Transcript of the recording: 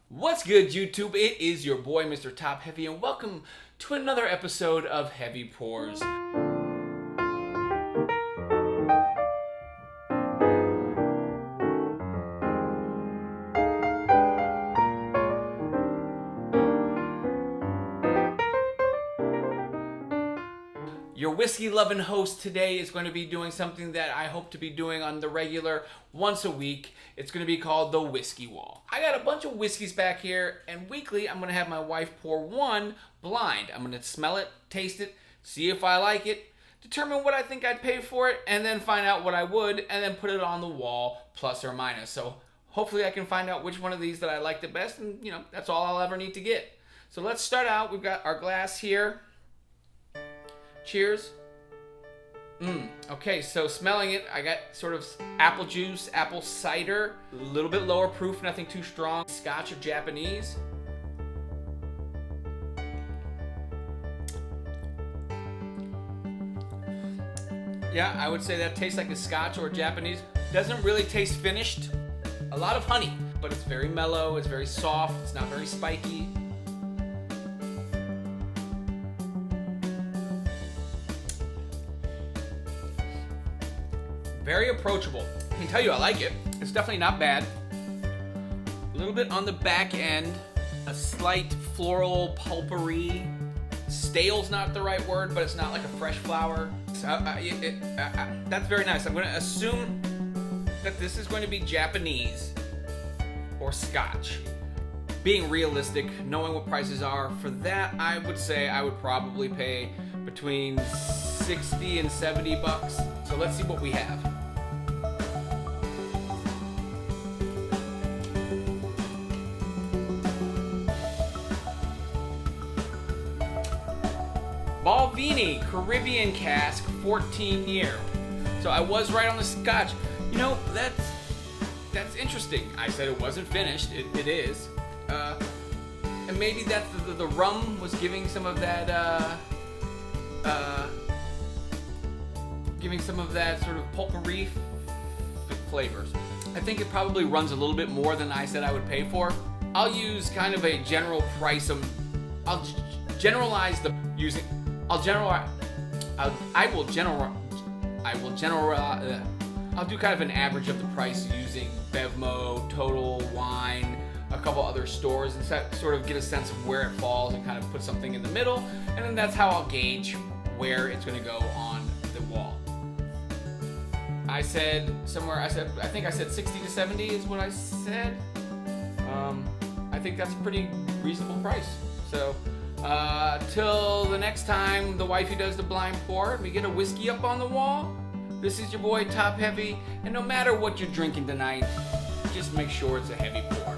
What's good, YouTube? It is your boy, Mr. Top Heavy, and welcome to another episode of Heavy Pours. Your whiskey-loving host today is going to be doing something that I hope to be doing on the regular once a week. It's going to be called the Whiskey Wall. I got a bunch of whiskeys back here, and weekly I'm going to have my wife pour one blind. I'm going to smell it, taste it, see if I like it, determine what I think I'd pay for it, and then find out what I would, and then put it on the wall, plus or minus. So hopefully I can find out which one of these that I like the best, and that's all I'll ever need to get. So let's start out. We've got our glass here. Cheers. Okay, so smelling it, I got sort of apple juice, apple cider, a little bit lower proof, nothing too strong. Scotch or Japanese. Yeah, I would say that tastes like a Scotch or a Japanese. Doesn't really taste finished. A lot of honey, but it's very mellow, it's very soft, it's not very spiky. Very approachable. I can tell you I like it. It's definitely not bad. A little bit on the back end. A slight floral pulpery. Stale's not the right word, but it's not like a fresh flower. So, that's very nice. I'm going to assume that this is going to be Japanese or Scotch. Being realistic, knowing what prices are, for that I would say I would probably pay between 60 and 70 bucks. So let's see what we have. Balvenie Caribbean Cask 14 year. So I was right on the Scotch. That's interesting. I said it wasn't finished. It is. And maybe that's the rum was giving some of that sort of pulpery flavors. I think it probably runs a little bit more than I said I would pay for. I'll use kind of a general price of. I'll generalize the using. I'll do kind of an average of the price using Bevmo, Total Wine, a couple other stores, and sort of get a sense of where it falls and kind of put something in the middle, and then that's how I'll gauge where it's going to go on the wall. I think I said 60 to 70 is what I said. I think that's a pretty reasonable price. So till the next time the wifey does the blind pour and we get a whiskey up on the wall, this is your boy Top Heavy, and no matter what you're drinking tonight, just make sure it's a heavy pour.